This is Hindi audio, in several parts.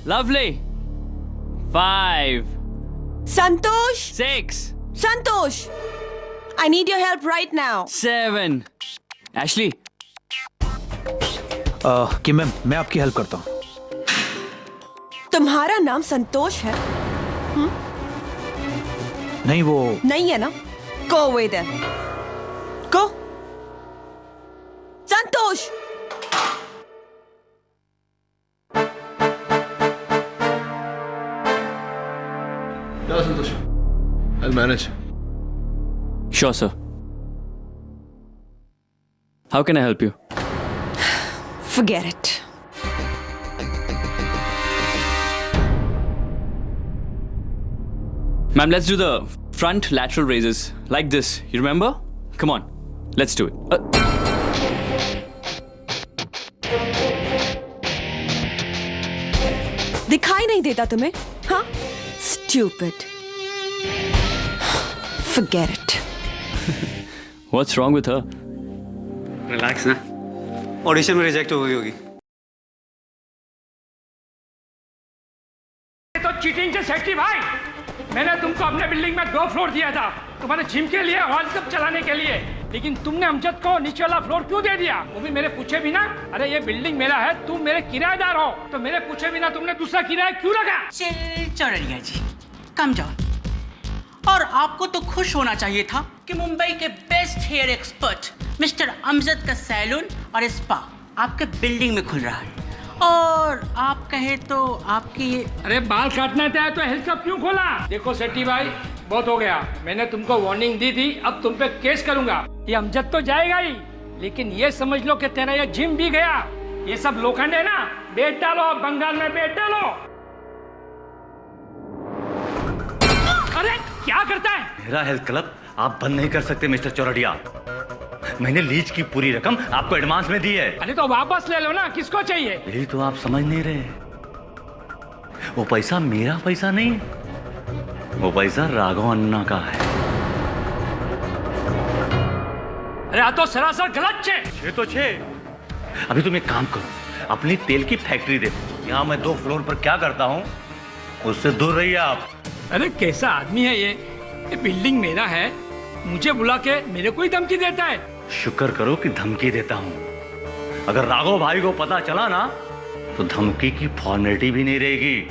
Lovely. 5, Santosh! 6, Santosh! I need your help right now. 7. Ashley. कि मैम मैं आपकी हेल्प करता हूँ. तुम्हारा नाम संतोष है? नहीं वो नहीं है ना? Go away then. Go. Santosh! Yeah, Santosh. I'll manage. Sure, sir. How can I help you? Forget it. Ma'am, let's do the front lateral raises. Like this. You remember? Come on. Let's do it. दिखाई नहीं देता तुम्हें? हाँ? Stupid. Forget it. What's wrong with her? Relax ना, ऑडिशन में रिजेक्ट हो गई होगी. तो चीटिंग से सेठी भाई, मैंने तुमको अपने बिल्डिंग में 2 फ्लोर दिया था तुम्हारे जिम के लिए, हॉल कप चलाने के लिए, लेकिन तुमने अमजद को नीचे वाला फ्लोर क्यों दे दिया? वो भी मेरे पूछे बिना. अरे ये बिल्डिंग मेरा है, तुम मेरे किराएदार हो, तो मेरे पूछे बिना तुमने दूसरा किराया क्यों लगा? चौरड़िया जी, कम जाओ. और आपको तो खुश होना चाहिए था कि मुंबई के best hair expert mister Amjad का सैलून और स्पा आपके बिल्डिंग में खुल रहा है, और आप कहे तो आपकी. अरे बाल काटना था तो हेल्थ कप क्यों खोला? देखो सेठी भाई, बहुत हो गया. मैंने तुमको वार्निंग दी थी, अब तुम पे केस करूंगा. ये अमजद तो जाएगा ही, लेकिन ये समझ लो कि तेरा ये जिम भी गया. ये सब लोखंड है ना, बेच डालो, बंगाल में बेच डालो. अरे क्या करता है? मेरा हेल्थ क्लब आप बंद नहीं कर सकते मिस्टर चौरड़िया. मैंने लीज की पूरी रकम आपको एडवांस में दी है. अरे तो वापस ले लो ना, किसको चाहिए? यही तो आप समझ नहीं रहे. वो पैसा मेरा पैसा नहीं, वो पैसा राघव अन्ना का है. अरे आ तो सरासर गलत छे. छे तो छे. अभी तुम एक काम करो, अपनी तेल की फैक्ट्री देखो. यहाँ मैं 2 फ्लोर पर क्या करता हूँ, उससे दूर रहिए आप. अरे कैसा आदमी है ये बिल्डिंग मेरा है, मुझे बुला के मेरे को ही धमकी देता है. शुक्र करो कि धमकी देता हूँ. अगर राघव भाई को पता चला ना, तो धमकी की फॉर्मेलिटी भी नहीं रहेगी.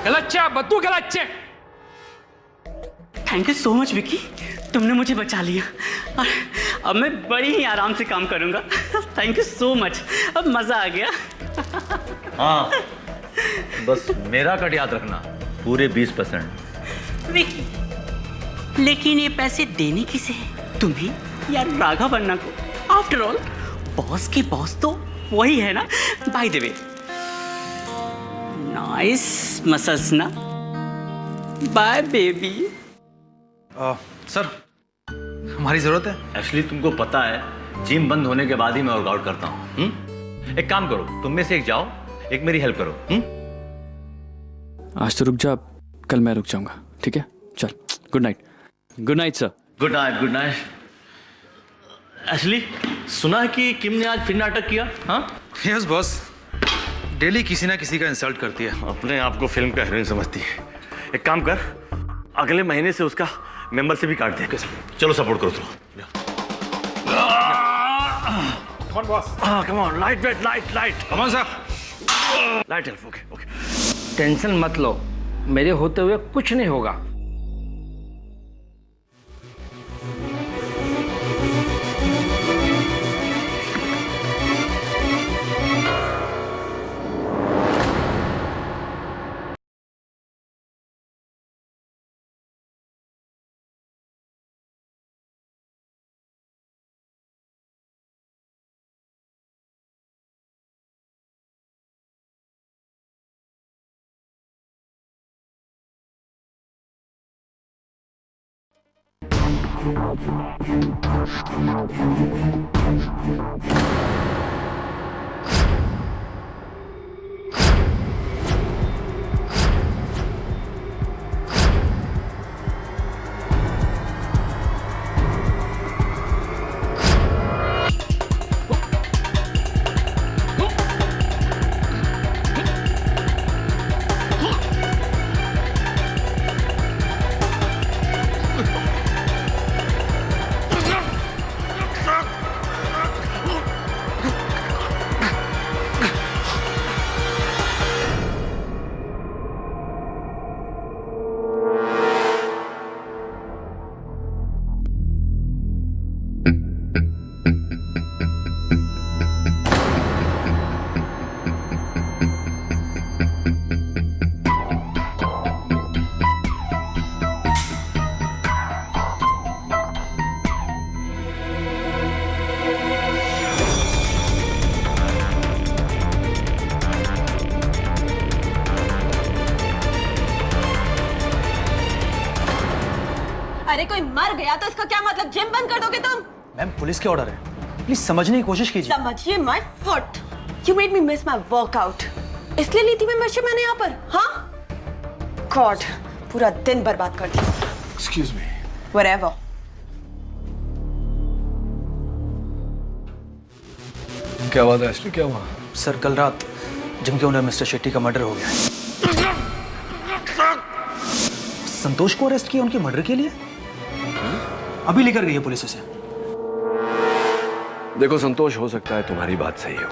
गलत छे, बद्दू गलत छे. Thank you so much Vicky, तुमने मुझे बचा लिया, और अब मैं बड़ी ही आराम से काम करूंगा. थैंक यू सो मच, अब मजा आ गया. हाँ, बस मेरा कट याद रखना, पूरे 20%. विकी, लेकिन ये पैसे देने किसे हैं? तुम्हें या राघव अन्ना को? आफ्टर ऑल बॉस के बॉस तो वही है ना. By the way, nice muscles ना. Bye baby. सर हमारी जरूरत है. एक्चुअली तुमको पता है, जिम बंद होने के बाद ही मैं वर्कआउट करता हूँ. एक काम करो, तुम में से एक जाओ, एक मेरी हेल्प करो. आज तो रुक जा, कल मैं रुक जाऊंगा. ठीक है, चल. Good night. Good night sir. Good night. Good night. Actually सुना है कि किम ने आज फिर नाटक किया. हाँ, यस बॉस, डेली किसी ना किसी का इंसल्ट करती है. अपने आप को फिल्म का हीरोइन समझती है. एक काम कर, अगले महीने से उसका मेंबरशिप भी काट दे. चलो सपोर्ट करो. Come on, boss. Come on, light weight, light. Come on sir. Light help. Okay. Tension मत लो, मेरे होते हुए कुछ नहीं होगा. अरे कोई मर गया तो इसका क्या मतलब? जिम बंद कर दोगे तुम? मैम पुलिस के ऑर्डर है, प्लीज समझने की कोशिश कीजिए। समझिए my foot, you made me miss my workout. इसलिए ली थी मेंबरशिप मैंने यहाँ पर। हाँ गॉड, पूरा दिन बर्बाद कर दिया। Excuse me. व्हाटएवर। क्या बात है एशली, क्या हुआ? सर कल रात जिम के ओनर मिस्टर शेट्टी का मर्डर हो गया है। संतोष को अरेस्ट किया उनके मर्डर के लिए? अभी लेकर गई है पुलिस उसे। देखो संतोष, हो सकता है तुम्हारी बात सही हो,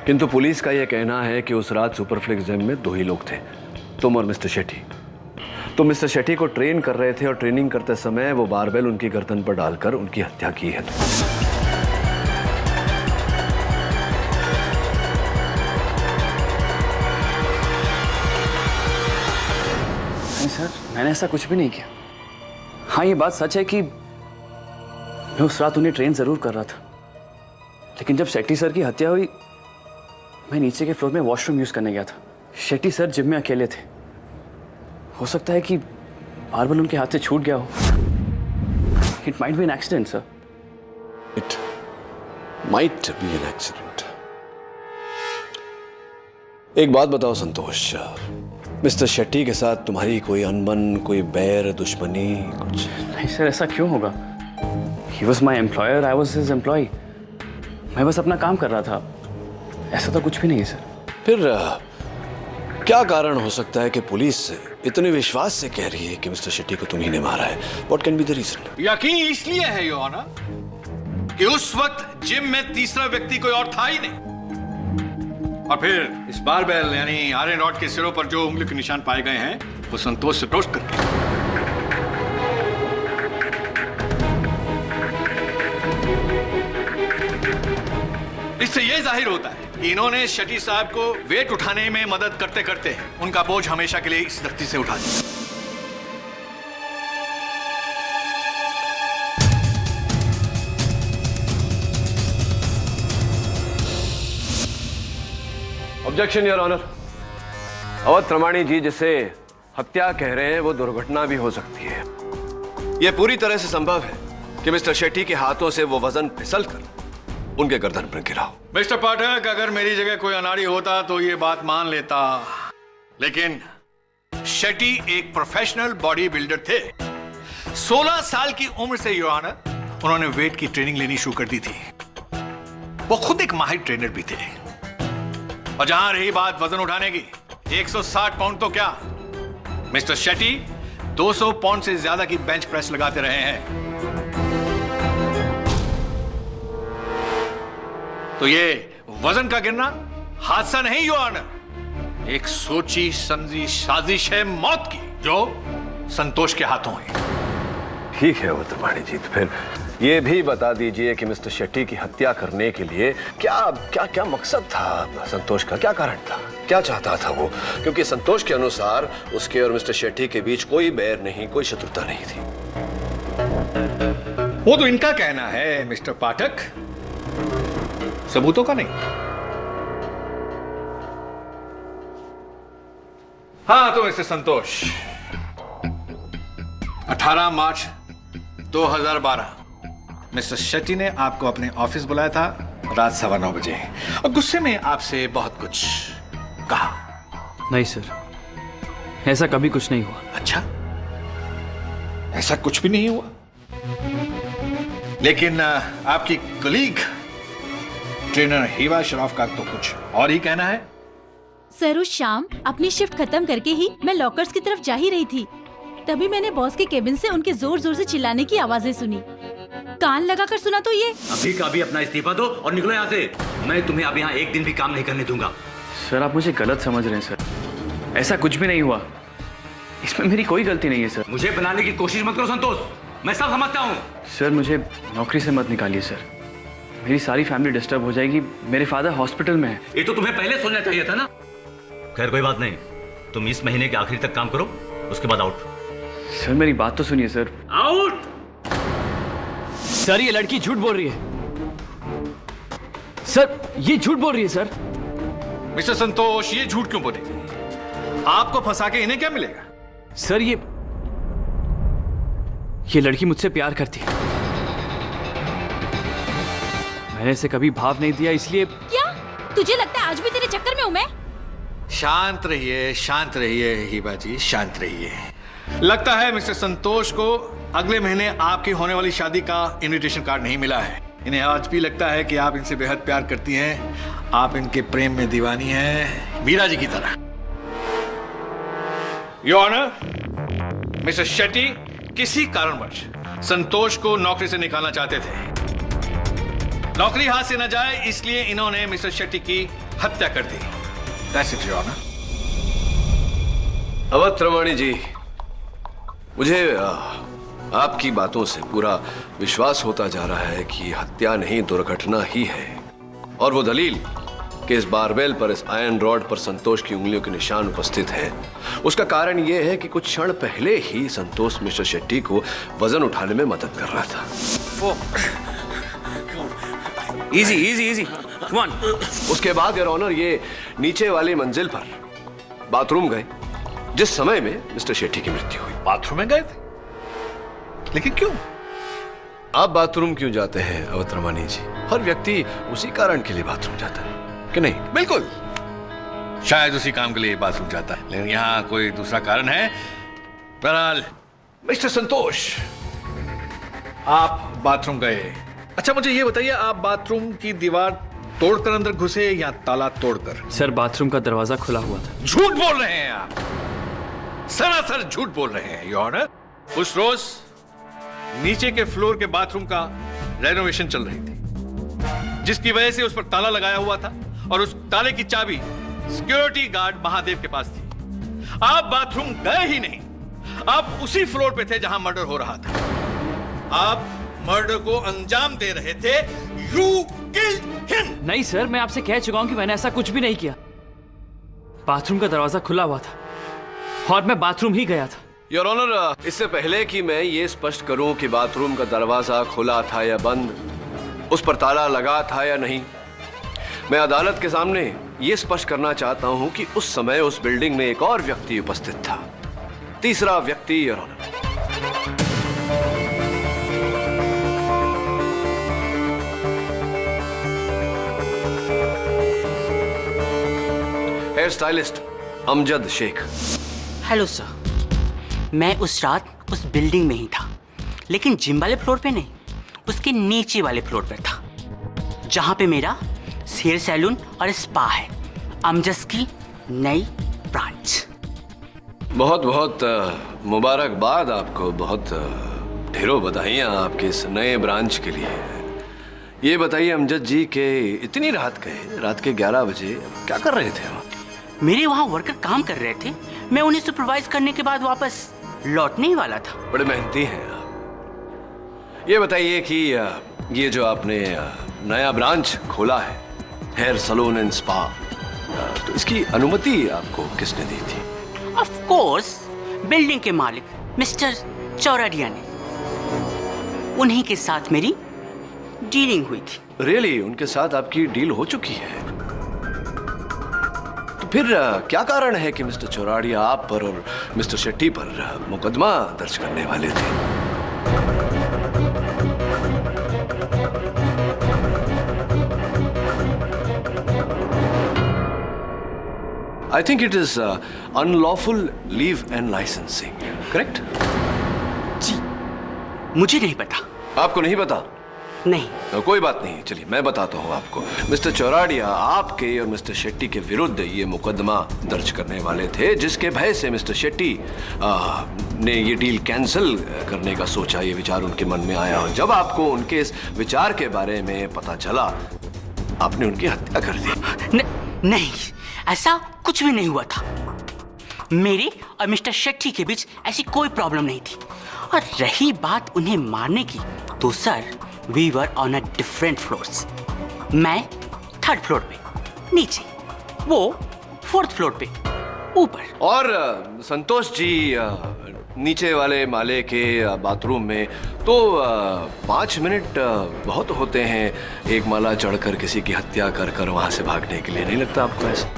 किंतु पुलिस का यह कहना है कि उस रात सुपरफ्लिक्स जिम में 2 ही लोग थे, तुम और मिस्टर शेट्टी। तुम मिस्टर शेट्टी को ट्रेन कर रहे थे और ट्रेनिंग करते समय वो बारबेल उनकी गर्दन पर डालकर उनकी हत्या की है। नहीं सर, मैंने ऐसा कुछ भी नहीं किया। हाँ ये बात सच है कि मैं उस रात उन्हें ट्रेन जरूर कर रहा था, लेकिन जब शेट्टी सर की हत्या हुई मैं नीचे के फ्लोर में वॉशरूम यूज करने गया था। शेट्टी सर जिम में अकेले थे। हो सकता है कि बारबल उनके हाथ से छूट गया हो। It might be an accident sir. It might be an accident. एक बात बताओ संतोष, मिस्टर शेट्टी के साथ तुम्हारी कोई अनबन, कोई बैर, दुश्मनी कुछ? नहीं सर, ऐसा क्यों होगा? He was my employer, I was his employ. मैं बस अपना काम कर रहा था, ऐसा तो कुछ भी नहीं है सर। फिर क्या कारण हो सकता है कि पुलिस इतने विश्वास से कह रही है कि मिस्टर शेट्टी को तुम्ही ने मारा है? What can be the reason? यकीन इसलिए है योर ऑनर कि उस वक्त जिम में तीसरा व्यक्ति कोई और था ही नहीं, और फिर इस बारबेल यानी आयरन रॉड के सिरों पर जो उंगली के निशान पाए गए हैं वो संतोष से दोस्त करके। इससे यह जाहिर होता है कि इन्होंने शेट्टी साहब को वेट उठाने में मदद करते करते उनका बोझ हमेशा के लिए इस धरती से उठा दिया। Objection your honour. Awadh Pramani ji जिसे हत्या कह रहे हैं वो दुर्घटना भी हो सकती है। यह पूरी तरह से संभव है कि मिस्टर शेट्टी के हाथों से वो वजन फिसलकर उनके गर्दन पर गिरा हो। मिस्टर पाठक, अगर मेरी जगह कोई अनाड़ी होता तो ये बात मान लेता, लेकिन शेट्टी एक प्रोफेशनल बॉडी बिल्डर थे। 16 साल की उम्र से योर ऑनर उन्होंने वेट की ट्रेनिंग लेनी शुरू कर दी थी। वो खुद एक माहिर ट्रेनर भी थे। और जहां रही बात वजन उठाने की, 160 पाउंड तो क्या, मिस्टर शेट्टी 200 पाउंड से ज्यादा की बेंच प्रेस लगाते रहे हैं। तो ये वजन का गिरना हादसा नहीं योर ऑनर, एक सोची समझी साजिश है मौत की जो संतोष के हाथों है। ठीक है वो तुम्हारी जीत। फिर ये भी बता दीजिए कि मिस्टर शेट्टी की हत्या करने के लिए क्या क्या क्या मकसद था संतोष का? क्या कारण था? क्या चाहता था वो? क्योंकि संतोष के अनुसार उसके और मिस्टर शेट्टी के बीच कोई बैर नहीं, कोई शत्रुता नहीं थी। वो तो इनका कहना है मिस्टर पाठक, सबूतों का नहीं। हाँ तो मिस्टर संतोष, 18 मार्च 2012 मिस्टर शेट्टी ने आपको अपने ऑफिस बुलाया था रात 9:15 बजे, और गुस्से में आपसे बहुत कुछ कहा। नहीं सर, ऐसा कभी कुछ नहीं हुआ। अच्छा, ऐसा कुछ भी नहीं हुआ? लेकिन आपकी कलीग ट्रेनर हिवा शराफ का तो कुछ और ही कहना है। सर उस शाम अपनी शिफ्ट खत्म करके ही मैं लॉकर्स की तरफ जा ही रही थी, तभी मैंने बॉस के केबिन से उनके जोर जोर से चिल्लाने की आवाजें सुनी। कान लगाकर सुना तो ये अभी का अभी अपना इस्तीफा दो और निकलो यहाँ से। मैं तुम्हें अब यहाँ एक दिन भी काम नहीं करने दूंगा। सर आप मुझे गलत समझ रहे हैं सर, ऐसा कुछ भी नहीं हुआ। इसमें मेरी कोई गलती नहीं है सर। मुझे बनाने की कोशिश मत करो संतोष, मैं सब समझता हूँ। सर मुझे नौकरी से मत निकालिए सर, मेरी सारी फैमिली डिस्टर्ब हो जाएगी। मेरे फादर हॉस्पिटल में है। ये तो तुम्हें पहले सोचना चाहिए था ना। खैर कोई बात नहीं, तुम इस महीने के आखिरी तक काम करो, उसके बाद आउट। सर मेरी बात तो सुनिए सर। आउट। सर ये लड़की झूठ बोल रही है। सर ये झूठ बोल रही है सर। मिस्टर संतोष, ये झूठ क्यों बोलेगी? आपको फंसा के इन्हें क्या मिलेगा? सर ये लड़की मुझसे प्यार करती है। मैंने इसे कभी भाव नहीं दिया, इसलिए। क्या तुझे लगता है आज भी तेरे चक्कर में हूँ मैं? शांत रहिए हिबा जी, शांत रहिए। लगता है मिस्टर संतोष को अगले महीने आपकी होने वाली शादी का इनविटेशन कार्ड नहीं मिला है। इन्हें आज भी लगता है कि आप इनसे बेहद प्यार करती हैं, आप इनके प्रेम में दीवानी हैं, मीरा जी की तरह। योर ऑनर, मिस्टर शेट्टी किसी कारणवश संतोष को नौकरी से निकालना चाहते थे। नौकरी हाथ से न जाए इसलिए इन्होंने मिस्टर शेट्टी की हत्या कर दी। That's it, Your Honor. Awadh Ramani जी, मुझे आपकी बातों से पूरा विश्वास होता जा रहा है कि हत्या नहीं दुर्घटना ही है। और वो दलील कि इस बारबेल पर, इस आयरन रॉड पर संतोष की उंगलियों के निशान उपस्थित हैं, उसका कारण यह है कि कुछ क्षण पहले ही संतोष मिस्टर शेट्टी को वजन उठाने में मदद कर रहा था। Easy come on. उसके बाद योर ऑनर ये नीचे वाली मंजिल पर बाथरूम गए, जिस समय में मिस्टर शेट्टी की मृत्यु हुई। बाथरूम में गए थे? लेकिन क्यों? आप बाथरूम क्यों जाते हैं अवध रमानी जी? हर व्यक्ति उसी कारण के लिए बाथरूम जाता है कि नहीं? बिल्कुल, शायद उसी काम के लिए बाथरूम जाता है, लेकिन यहाँ कोई दूसरा कारण है। बहरहाल मिस्टर संतोष, आप बाथरूम गए। अच्छा मुझे ये बताइए, आप बाथरूम की दीवार तोड़कर अंदर घुसे या ताला तोड़कर? सर, बाथरूम का दरवाजा खुला हुआ था। झूठ बोल रहे हैं आप, सरासर झूठ बोल रहे हैं योर ऑनर। उस रोज नीचे के फ्लोर के बाथरूम का रेनोवेशन चल रही थी, जिसकी वजह से उस पर ताला लगाया हुआ था और उस ताले की चाबी सिक्योरिटी गार्ड महादेव के पास थी। आप बाथरूम गए ही नहीं, आप उसी फ्लोर पे थे जहां मर्डर हो रहा था। आप मर्डर को अंजाम दे रहे थे। You killed him. नहीं सर, मैं आपसे कह चुका हूं कि मैंने ऐसा कुछ भी नहीं किया। बाथरूम का दरवाजा खुला हुआ था और मैं बाथरूम ही गया था। योर ऑनर, इससे पहले कि मैं ये स्पष्ट करूं कि बाथरूम का दरवाजा खुला था या बंद, उस पर ताला लगा था या नहीं, मैं अदालत के सामने ये स्पष्ट करना चाहता हूं कि उस समय उस बिल्डिंग में एक और व्यक्ति उपस्थित था, तीसरा व्यक्ति your honour. Hair stylist Amjad Shaikh. Hello sir, मैं उस रात उस बिल्डिंग में ही था, लेकिन जिम वाले फ्लोर पे नहीं, उसके नीचे वाले फ्लोर पे था, जहां पे मेरा हेयर सैलून और स्पा है, अमजद की नई ब्रांच। बहुत बहुत मुबारकबाद आपको, बहुत ढेरों बधाइयाँ आपके इस नए ब्रांच के लिए। ये बताइए अमजद जी के इतनी रात गए, रात के 11 बजे क्या कर रहे थे आप? मेरे वहाँ वर्कर काम कर रहे थे, मैं उन्हें सुपरवाइज करने के बाद वापस लौटने ही वाला था। बड़े मेहनती हैं आप। ये बताइए कि ये जो आपने नया ब्रांच खोला है, हेयर सैलून एंड स्पा, तो इसकी अनुमति आपको किसने दी थी? ऑफ कोर्स बिल्डिंग के मालिक मिस्टर चौराडिया ने। उन्हीं के साथ मेरी डीलिंग हुई थी। रियली? उनके साथ आपकी डील हो चुकी है? तो फिर क्या कारण है कि मिस्टर चौराडिया आप पर और मिस्टर शेट्टी पर मुकदमा दर्ज करने वाले थे? I think it is unlawful leave and licensing, correct? जी, मुझे नहीं पता। आपको नहीं पता? नहीं। कोई बात नहीं, चलिए मैं बताता हूँ आपको। मिस्टर चौराडिया आपके और मिस्टर शेट्टी के विरुद्ध ये मुकदमा दर्ज करने वाले थे, जिसके भय से मिस्टर शेट्टी ने ये डील कैंसिल करने का सोचा, ये विचार उनके मन में आया, और जब आपको उनके इस विचार के बारे में पता चला, आपने उनकी हत्या कर दी। नहीं, ऐसा कुछ भी नहीं हुआ था। मेरे और मिस्टर शेट्टी के बीच ऐसी कोई प्रॉब्लम नहीं थी। और रही बात उन्हें मारने की, तो sir we were on a different floors. मैं 3rd फ्लोर पे नीचे, वो 4th फ्लोर पे ऊपर। और संतोष जी नीचे वाले माले के बाथरूम में, तो 5 मिनट बहुत होते हैं एक माला चढ़कर किसी की हत्या कर कर वहां से भागने के लिए, नहीं लगता आपको ऐसा?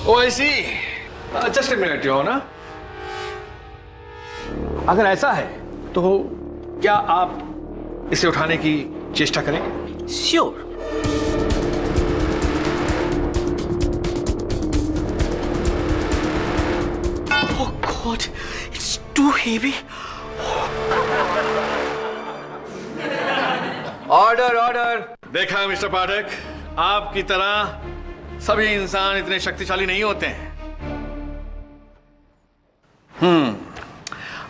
Oh I see, just a minute your honour. अगर ऐसा है तो क्या आप इसे उठाने की चेष्टा करेंगे? Sure. Oh God, it's too heavy. Order order. देखा मिस्टर पाठक, आपकी तरह सभी इंसान इतने शक्तिशाली नहीं होते हैं।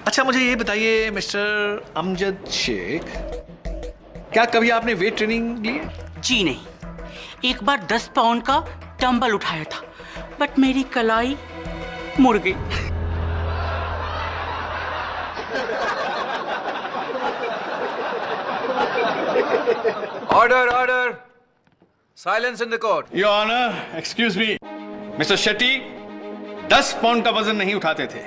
अच्छा मुझे ये बताइए मिस्टर अमजद शेख, क्या कभी आपने वेट ट्रेनिंग ली है? जी नहीं, एक बार 10 पाउंड का डंबल उठाया था, बट मेरी कलाई मुड़ गई। Order order. Silence in the court. Your honour, excuse me, mister Shetty 10 pound का वजन नहीं उठाते थे,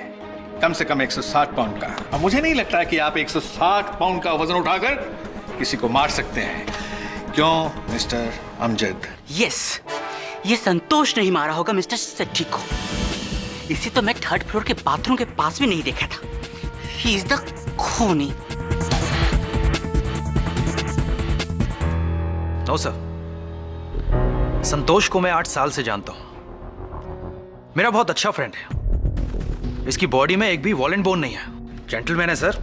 कम से कम 160 पाउंड का। अब मुझे नहीं लगता कि आप 160 पाउंड का वजन उठाकर किसी को मार सकते हैं, क्यों मिस्टर अमजद? यस, ये संतोष नहीं मारा होगा मिस्टर सेट्टी को। इसे तो मैं 3rd फ्लोर के बाथरूम के पास भी नहीं देखा था। ही इज द खूनी। नो सर, संतोष को मैं 8 साल से जानता हूं। मेरा बहुत अच्छा फ्रेंड है। इसकी बॉडी में एक भी वॉलेंट बोन नहीं है। जेंटलमैन है सर।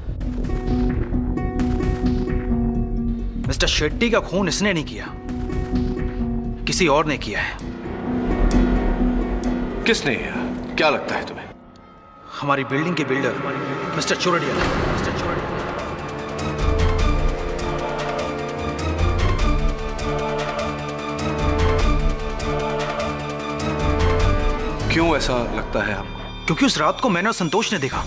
मिस्टर शेट्टी का खून इसने नहीं किया, किसी और ने किया है। किसने? क्या लगता है तुम्हें? हमारी बिल्डिंग के builder mister Chordia. Mister Chordia. क्यों ऐसा लगता है आपको? क्योंकि उस रात को मैंने और संतोष ने देखा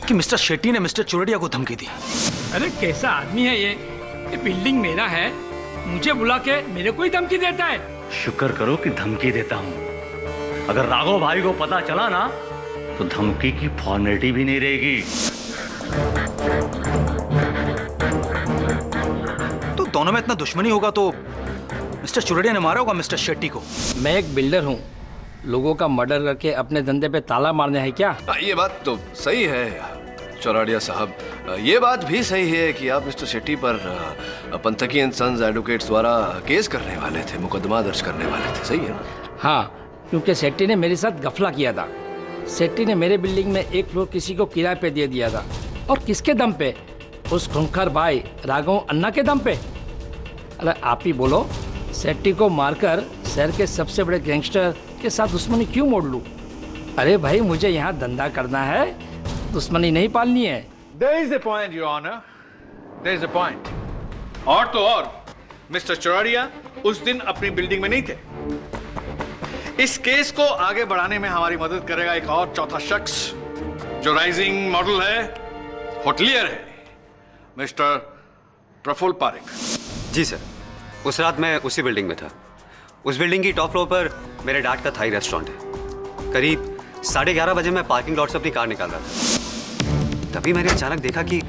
कि मिस्टर शेट्टी ने मिस्टर चोरडिया को धमकी दी। अरे कैसा आदमी है ये बिल्डिंग मेरा है, मुझे बुला के मेरे को ही धमकी देता है। शुक्र करो कि धमकी देता हूं। अगर राघव भाई को पता चला ना तो धमकी की फॉर्मेलिटी भी नहीं रहेगी। तो दोनों में इतना दुश्मनी होगा तो मिस्टर चोरडिया ने मारा होगा मिस्टर शेट्टी को। मैं एक बिल्डर हूँ, लोगों का मर्डर करके अपने धंधे पे ताला मारने है क्या? ये बात तो सही है चौराडिया साहब, ये बात भी सही है कि आप मिस्टर शेट्टी पर पंथकी एंड सन्स एडवोकेट्स द्वारा केस करने वाले थे, मुकदमा दर्ज करने वाले थे, सही है? हाँ, क्योंकि सेट्टी ने मेरे साथ गफला किया था। सेट्टी ने मेरे बिल्डिंग में एक फ्लोर किसी को किराए पे दे दिया था। और किसके दम पे? उस खूंखार भाई राघव अन्ना के दम पे। अरे आप ही बोलो, सेट्टी को मारकर शहर के सबसे बड़े गैंगस्टर के साथ दुश्मनी क्यों मोड़ लूं? अरे भाई मुझे यहाँ धंधा करना है, दुश्मनी नहीं पालनी है। There is a point, Your Honor. There is a point. और तो और, मिस्टर चौराडिया उस दिन अपनी बिल्डिंग में नहीं थे। इस केस को आगे बढ़ाने में हमारी मदद करेगा एक और चौथा शख्स जो राइजिंग मॉडल है, होटलियर है, मिस्टर प्रफुल्ल पारेख। जी सर, उस रात मैं उसी बिल्डिंग में था। उस बिल्डिंग की टॉप फ्लोर पर मेरे डैड का थाई रेस्टोरेंट है। करीब 11:30 बजे मैं पार्किंग लॉट से अपनी कार निकाल रहा था। तभी मैंने अचानक देखा कि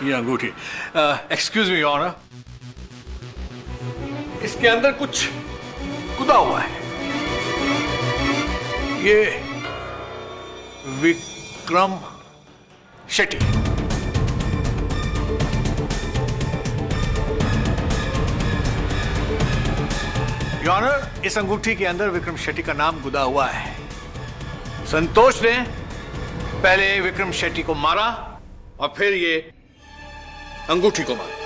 ये अंगूठी। एक्सक्यूज मी योर ऑनर, इसके अंदर कुछ गुदा हुआ है। ये विक्रम शेट्टी। योर ऑनर, इस अंगूठी के अंदर विक्रम शेट्टी का नाम गुदा हुआ है। संतोष ने पहले विक्रम शेट्टी को मारा और फिर ये अंगूठी को मारा।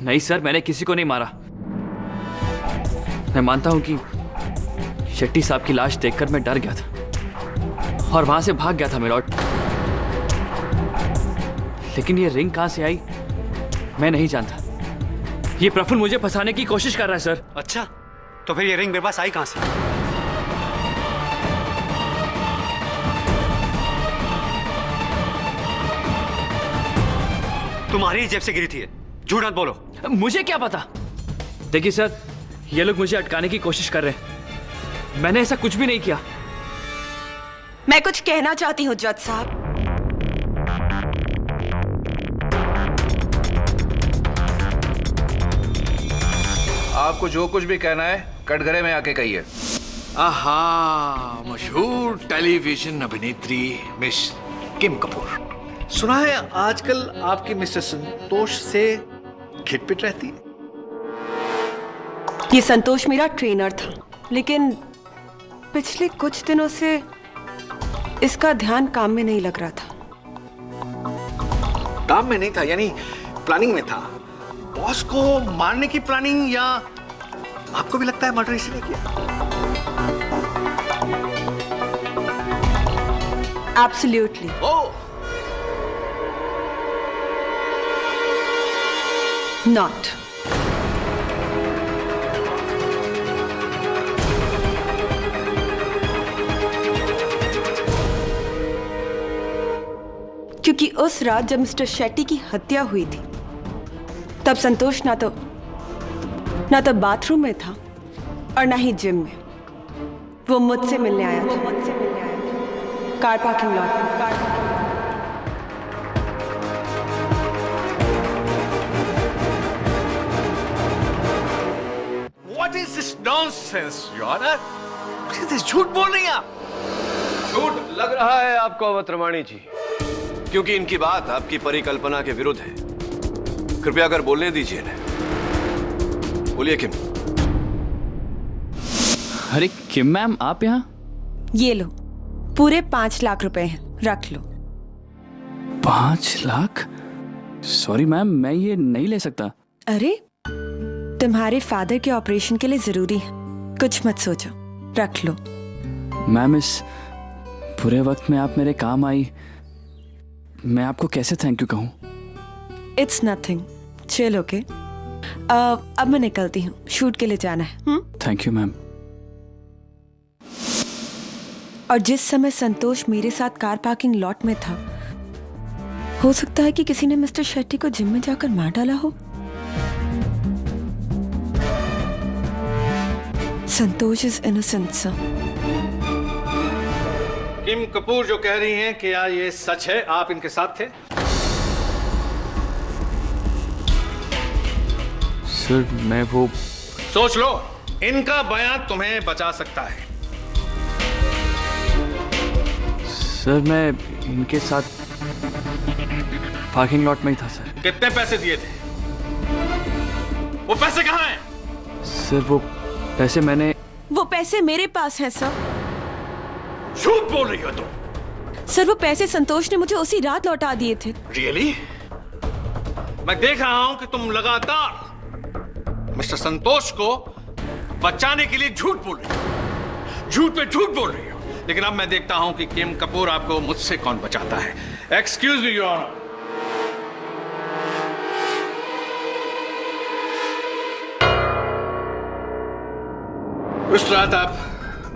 नहीं सर, मैंने किसी को नहीं मारा। मैं मानता हूं कि शेट्टी साहब की लाश देखकर मैं डर गया था और वहां से भाग गया था मिलॉर्ड। लेकिन ये रिंग कहां से आई मैं नहीं जानता। ये प्रफुल्ल मुझे फंसाने की कोशिश कर रहा है सर। अच्छा, तो फिर ये रिंग मेरे पास आई कहां से? तुम्हारी जेब से गिरी थी ये। झूठ मत बोलो। मुझे क्या पता। देखिए सर, ये लोग मुझे अटकाने की कोशिश कर रहे हैं। मैंने ऐसा कुछ भी नहीं किया। मैं कुछ कहना चाहती हूँ जज साहब। आपको जो कुछ भी कहना है कटघरे में आके कहिए। आहा, मशहूर टेलीविजन अभिनेत्री मिस किम कपूर। सुना है आजकल आपकी मिस्टर संतोष से खिटपिट रहती है। ये संतोष मेरा ट्रेनर था, लेकिन पिछले कुछ दिनों से इसका ध्यान काम में नहीं लग रहा था। काम में नहीं था यानी प्लानिंग में था। बॉस को मारने की प्लानिंग, या आपको भी लगता है मर्डर इसने किया? एब्सोल्युटली। Oh, not. क्योंकि उस रात जब मिस्टर शेट्टी की हत्या हुई थी, तब संतोष ना तो बाथरूम में था और ना ही जिम में। वो मुझसे मिलने आया था, कार पार्किंग लॉट में। What is this nonsense, Your Honor? What is this? झूठ बोल रही हैं आप। झूठ लग रहा है आपको अवतरमाणी जी, क्योंकि इनकी बात आपकी परिकल्पना के विरुद्ध है। कृपया कर बोलने दीजिए ना। बोलिए किम। अरे किम मैम, आप यहाँ? ये लो, पूरे 5 लाख रुपए हैं, रख लो। 5 लाख? सॉरी मैम, मैं ये नहीं ले सकता। अरे, तुम्हारे फादर के ऑपरेशन के लिए जरूरी है, कुछ मत सोचो, रख लो। मैम, इस बुरे वक्त में आप मेरे काम आई, मैं आपको कैसे थैंक यू कहूँ? It's nothing, chill okay. अब मैं निकलती हूँ, शूट के लिए जाना है। Thank you ma'am. और जिस समय संतोष मेरे साथ कार पार्किंग लॉट में था, हो सकता है कि किसी ने मिस्टर शेट्टी को जिम में जाकर मार डाला हो। संतोष इज इनोसेंट सर। किम कपूर जो कह रही हैं, क्या ये सच है? आप इनके साथ थे? सर, मैं वो... सोच लो, इनका बयान तुम्हें बचा सकता है। सर, मैं इनके साथ पार्किंग लॉट में ही था सर। कितने पैसे दिए थे? वो पैसे कहाँ हैं? सर, वो पैसे मेरे पास हैं सर। झूठ बोल रही हो तुम। सर, वो पैसे संतोष ने मुझे उसी रात लौटा दिए थे। रियली? मैं देख रहा हूं कि तुम लगातार मिस्टर संतोष को बचाने के लिए झूठ बोल रही हो, झूठ पे झूठ बोल रही हो। लेकिन अब मैं देखता हूं कि किम कपूर आपको मुझसे कौन बचाता है। Excuse me your honour. उस रात आप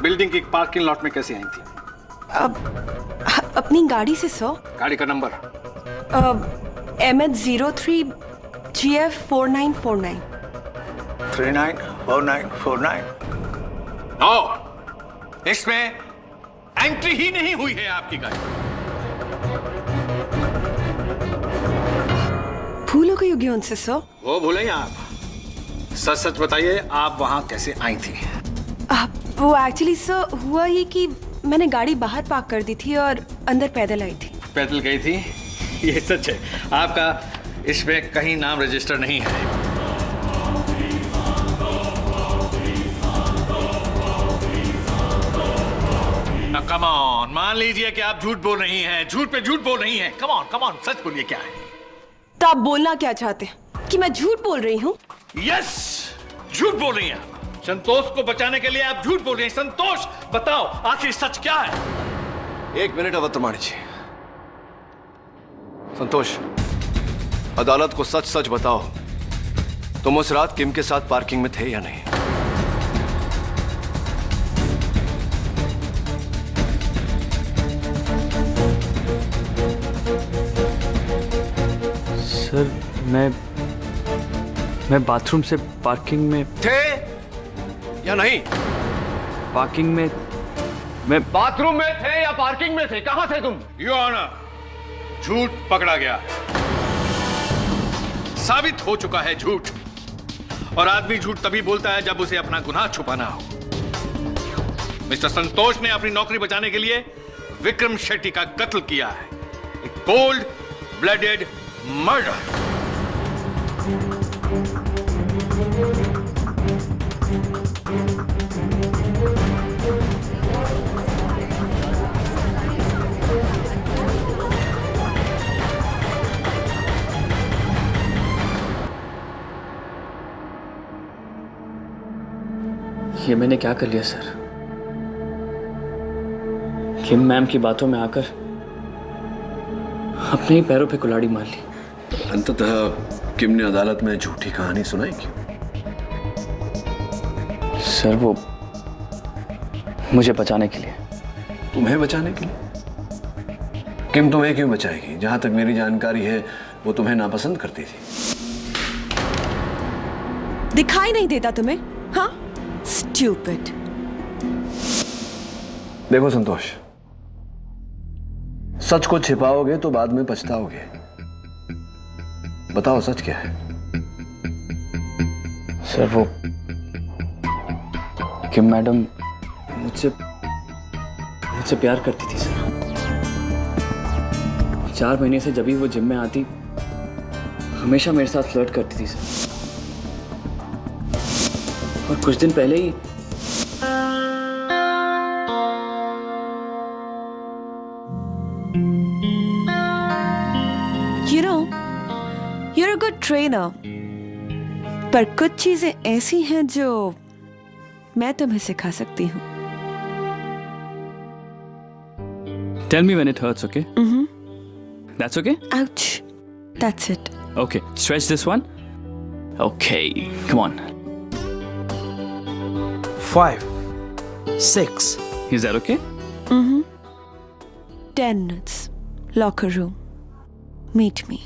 बिल्डिंग की पार्किंग लॉट में कैसे आई थी? अपनी गाड़ी से सर। गाड़ी का नंबर? MH03 GF 4949। 394949। नो, इसमें एंट्री ही नहीं हुई है आपकी गाड़ी। भूल हो गई होगी उनसे सर। वो भूलेंगे आप? सच सच बताइए, आप वहां कैसे आई थी? वो एक्चुअली सर हुआ ये कि मैंने गाड़ी बाहर पार्क कर दी थी और अंदर पैदल आई थी। पैदल गई थी? ये सच है? आपका इसमें कहीं नाम रजिस्टर नहीं है? कम ऑन, मान लीजिए कि आप झूठ बोल रही हैं, झूठ पे झूठ बोल रही हैं। कम ऑन, सच बोलिए, क्या है? तो आप बोलना क्या चाहते हैं कि मैं झूठ बोल रही हूँ? यस, झूठ बोल रही हैं। संतोष को बचाने के लिए आप झूठ बोल रही हैं। संतोष, बताओ आखिर सच क्या है? 1 मिनट अवतरमाणी जी। संतोष, अदालत को सच सच बताओ तुम उस रात किम के साथ पार्किंग में थे या नहीं? सर मैं बाथरूम से पार्किंग में थे या नहीं? पार्किंग में मैं बाथरूम में थे या पार्किंग में थे? कहां थे तुम? योर ऑनर, झूठ पकड़ा गया है। साबित हो चुका है झूठ। और आदमी झूठ तभी बोलता है जब उसे अपना गुनाह छुपाना हो। मिस्टर संतोष ने अपनी नौकरी बचाने के लिए विक्रम शेट्टी का कत्ल किया है। एक कोल्ड ब्लडेड मर्डर। ये मैंने क्या कर लिया सर? किम मैम की बातों में आकर अपने ही पैरों पे कुल्हाड़ी मार ली। अंततः किम ने अदालत में झूठी कहानी सुनाई क्यों? सर वो मुझे बचाने के लिए। तुम्हें बचाने के लिए? किम तुम्हें क्यों बचाएगी? जहां तक मेरी जानकारी है वो तुम्हें नापसंद करती थी। दिखाई नहीं देता तुम्हें? हाँ, स्टूपिड। देखो संतोष, सच को छिपाओगे तो बाद में पछताओगे। बताओ सच क्या है? सर वो किम मैडम मुझसे प्यार करती थी सर। 4 महीने से जब भी वो जिम में आती हमेशा मेरे साथ फ्लर्ट करती थी सर। और कुछ दिन पहले ही you're a good trainer, पर कुछ चीजें ऐसी हैं जो मैं तुम्हें सिखा सकती हूँ। Tell me when it hurts, okay? That's okay? Ouch. That's it. Okay, stretch this one. Okay, come on. 5, 6. Is that okay? 10 minutes. Locker room. Meet me.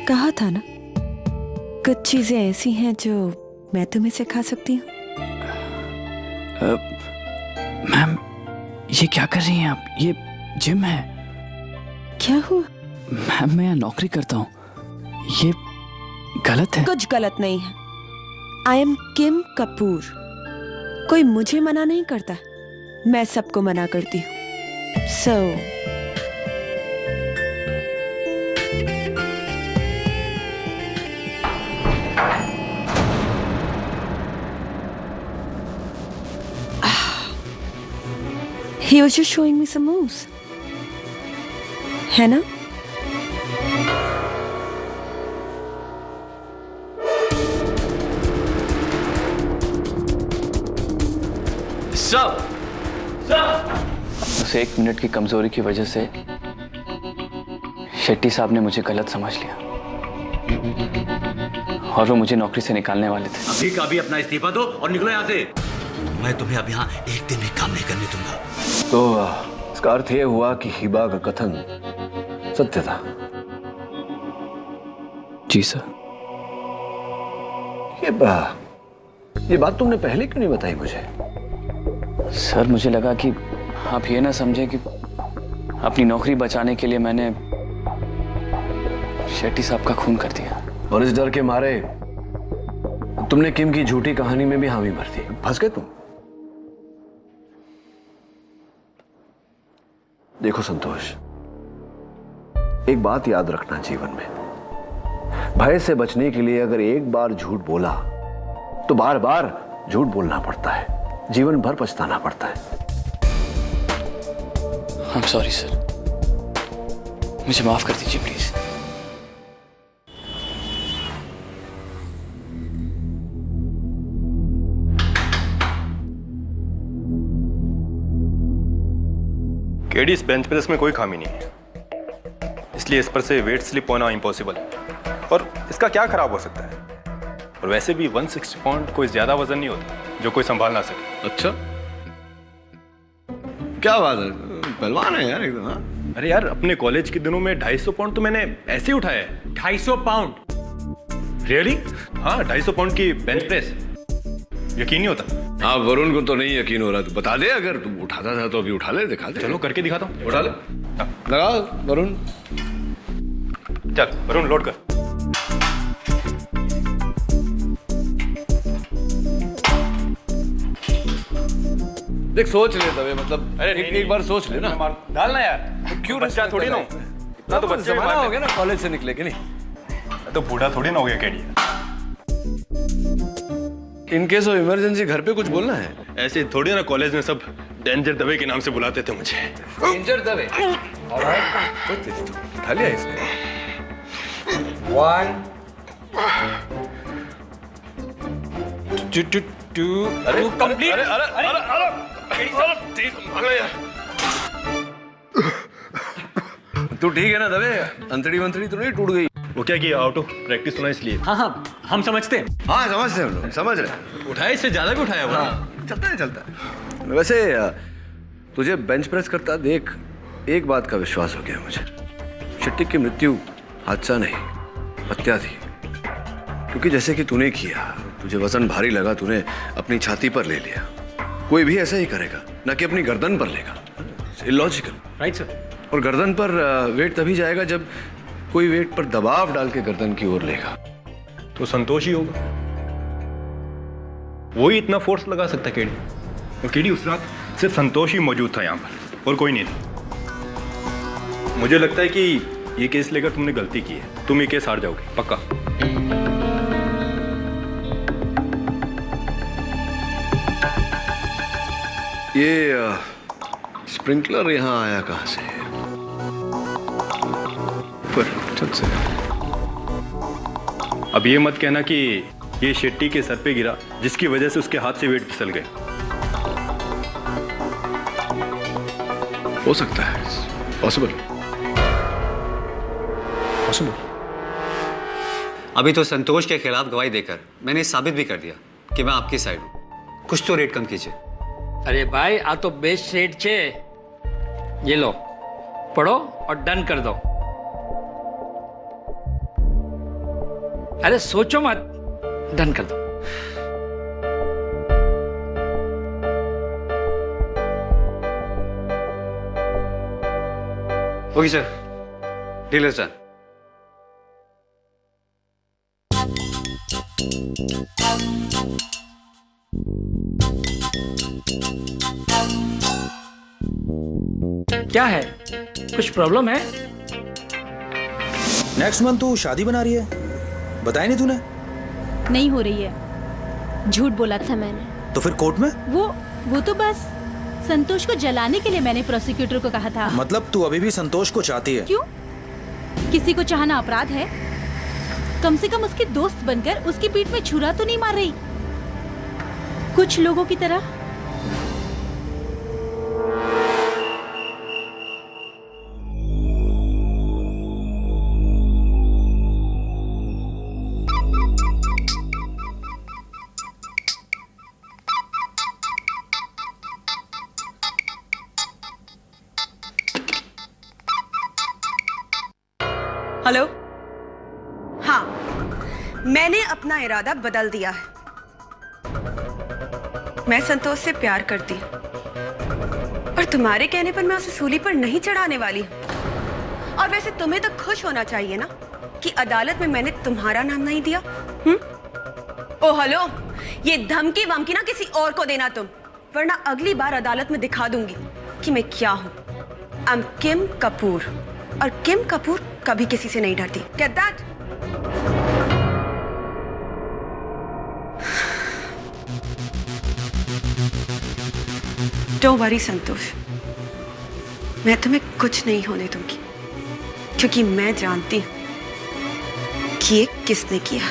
कहा था ना, कुछ चीजें ऐसी हैं जो मैं तुम्हें सिखा सकती हूँ। मैम ये क्या कर रही हैं आप? ये जिम है। क्या हुआ? मैम मैं यहाँ नौकरी करता हूँ, ये गलत है। कुछ गलत नहीं है। आई एम किम कपूर। कोई मुझे मना नहीं करता, मैं सबको मना करती हूँ। सो he was just showing me some moves, है ना? उस 1 मिनट की कमजोरी की वजह से शेट्टी साहब ने मुझे गलत समझ लिया और वो मुझे नौकरी से निकालने वाले थे। अभी का अभी अपना इस्तीफा दो और निकलो यहाँ से। मैं तुम्हें अब यहाँ एक दिन भी काम नहीं करने दूंगा। तो इसका अर्थ यह हुआ कि हिबा का कथन सत्य था। जी सर। ये बात तुमने पहले क्यों नहीं बताई मुझे? सर मुझे लगा कि आप ये ना समझे कि अपनी नौकरी बचाने के लिए मैंने शेट्टी साहब का खून कर दिया। और इस डर के मारे तुमने किम की झूठी कहानी में भी हामी भर दी। फंस गए तुम। देखो संतोष, एक बात याद रखना जीवन में, भय से बचने के लिए अगर एक बार झूठ बोला तो बार बार झूठ बोलना पड़ता है, जीवन भर पछताना पड़ता है। आई एम सॉरी सर, मुझे माफ कर दीजिए प्लीज। केडी, इस बेंच प्रेस में कोई खामी नहीं है, इसलिए इस पर से वेट स्लिप होना इम्पॉसिबल है। और इसका क्या खराब हो सकता है? और वैसे भी 160 पाउंड कोई ज्यादा वजन नहीं होता जो कोई संभाल ना सके। अच्छा, क्या बात है, पहलवान है यार एकदम। हाँ? अरे यार, अपने कॉलेज के दिनों में 250 पाउंड तो मैंने ऐसे ही उठाया है। 250 पाउंड? रियली? हाँ, 250 पाउंड की बेंच प्रेस, यकीन नहीं होता। हाँ, वरुण को तो नहीं यकीन हो रहा, तू बता दे, अगर तू उठाता था तो अभी उठा ले, दिखा दे। चलो करके दिखाता हूँ। उठा ले, लगा वरुण। चल वरुण, लोड कर। देख, सोच ले तबे, मतलब अरे एक बार सोच ले ना। डालना यार, क्यों बच्चा थोड़ी ना हूं। इतना तो बच्चे जमाना हो गया ना कॉलेज से निकले कि नहीं। तो बूढ़ा थोड़ी ना हो गया KD. In case of emergency घर पे कुछ बोलना है? ऐसे थोड़ी ना, कॉलेज में सब डेंजर दवे के नाम से बुलाते थे मुझे। डेंजर दवे? उठा लिया इसने। 1 2 अरे कंप्लीट। अरे अरे अरे अरे तू ठीक है ना दवे? अंतड़ी वंतड़ी तो नहीं टूट गई? वो क्या किया, आउट ऑफ प्रैक्टिस होना इसलिए। हाँ, हम समझते हैं। हाँ, समझते हैं हम लोग, समझ रहे। उठाया, इससे ज्यादा भी उठाया वो। हाँ, चलता है। वैसे तुझे बेंच प्रेस करता देख एक बात का विश्वास हो गया मुझे, शेट्टी की मृत्यु हादसा नहीं, हत्या थी। क्योंकि जैसे कि तूने किया, तुझे वजन भारी लगा, तूने अपनी छाती पर ले लिया। कोई भी ऐसा ही करेगा, ना कि अपनी गर्दन पर लेगा। इलॉजिकल। Right sir. और गर्दन पर वेट तभी जाएगा जब कोई वेट पर दबाव डाल के गर्दन की ओर लेगा। तो संतोष ही होगा, वो ही इतना फोर्स लगा सकता है केडी। और केडी, उस रात सिर्फ संतोष ही मौजूद था यहाँ पर, और कोई नहीं था। मुझे लगता है कि ये केस लेकर तुमने गलती की है, तुम ये केस हार जाओगे पक्का। ये स्प्रिंकलर यहाँ आया कहाँ से? ऊपर छत से। अब ये मत कहना कि ये शेट्टी के सर पे गिरा, जिसकी वजह से उसके हाथ से वेट फिसल गए। हो सकता है, पॉसिबल। अभी तो संतोष के खिलाफ गवाही देकर मैंने साबित भी कर दिया कि मैं आपकी साइड हूं। कुछ तो रेट कम कीजिए। अरे भाई, आ तो बेस्ट सेट छे, ये लो, पढ़ो और डन कर दो। अरे सोचो मत, डन कर दो। Okay sir, deal is done. क्या है, कुछ प्रॉब्लम है? नेक्स्ट मंथ तू शादी बना रही है, बताया नहीं तूने? नहीं हो रही है, झूठ बोला था मैंने। तो फिर कोर्ट में? वो तो बस संतोष को जलाने के लिए मैंने प्रोसिक्यूटर को कहा था। मतलब तू अभी भी संतोष को चाहती है? क्यों? किसी को चाहना अपराध है? कम से कम उसकी दोस्त बनकर उसकी पीठ में छुरा तो नहीं मार रही, कुछ लोगों की तरह। हेलो। हाँ, मैंने अपना इरादा बदल दिया है। मैं संतोष से प्यार करती हूँ और तुम्हारे कहने पर मैं उसे सूली पर नहीं चढ़ाने वाली हूँ। और वैसे तुम्हें तो खुश होना चाहिए ना कि अदालत में मैंने तुम्हारा नाम नहीं दिया। ओ हेलो, ये धमकी वमकी ना किसी और को देना तुम, वरना अगली बार अदालत में दिखा दूंगी कि मैं क्या हूँ। आई एम किम कपूर और किम कपूर कभी किसी से नहीं डरती। Get that? डोंट वरी संतोष, मैं तुम्हें कुछ नहीं होने दूंगी, क्योंकि मैं जानती हूं कि ये किसने किया।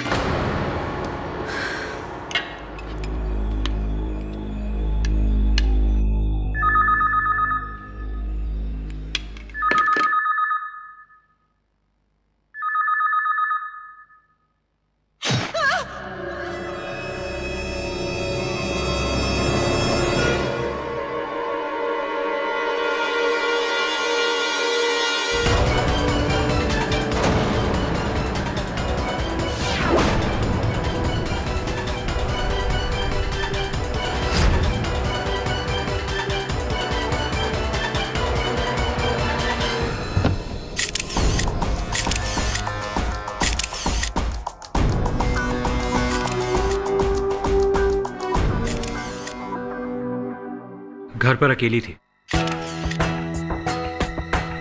घर पर अकेली थी,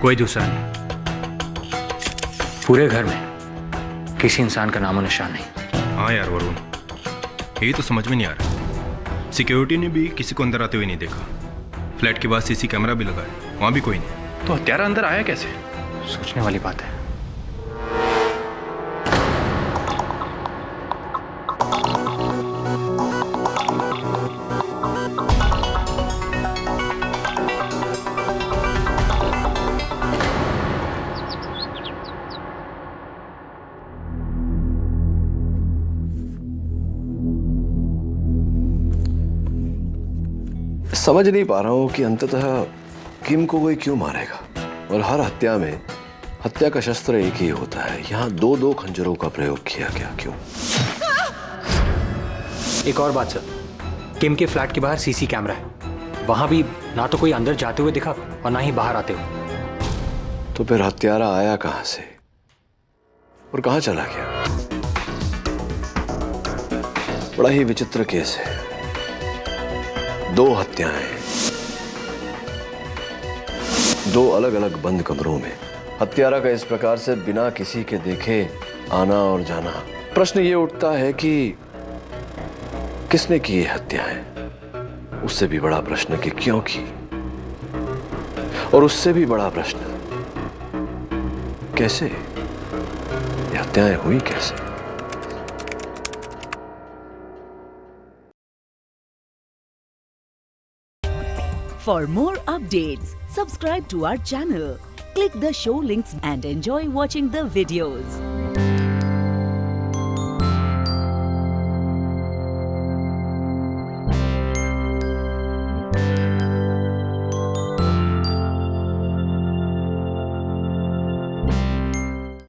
कोई दूसरा नहीं। पूरे घर में किसी इंसान का नामो निशान नहीं। हाँ यार वरुण, यही तो समझ में नहीं आ रहा। सिक्योरिटी ने भी किसी को अंदर आते हुए नहीं देखा। फ्लैट के बाद सीसी कैमरा भी लगा है, वहां भी कोई नहीं। तो हत्यारा अंदर आया कैसे? सोचने वाली बात है। समझ नहीं पा रहा हूं कि अंततः किम को कोई क्यों मारेगा, और हर हत्या में हत्या का शस्त्र एक ही होता है। यहां दो दो खंजरों का प्रयोग किया गया, क्यों? एक और बात सर, किम के फ्लैट के बाहर सीसी कैमरा है, वहां भी ना तो कोई अंदर जाते हुए दिखा और ना ही बाहर आते हुए। तो फिर हत्यारा आया कहां से और कहां चला गया? बड़ा ही विचित्र केस है। दो हत्याएं, दो अलग अलग बंद कमरों में। हत्यारा का इस प्रकार से बिना किसी के देखे आना और जाना। प्रश्न ये उठता है कि किसने की ये हत्याएं? उससे भी बड़ा प्रश्न कि क्यों की, और उससे भी बड़ा प्रश्न कैसे? ये हत्याएं हुई कैसे? For more updates, subscribe to our channel, click the show links and enjoy watching the videos.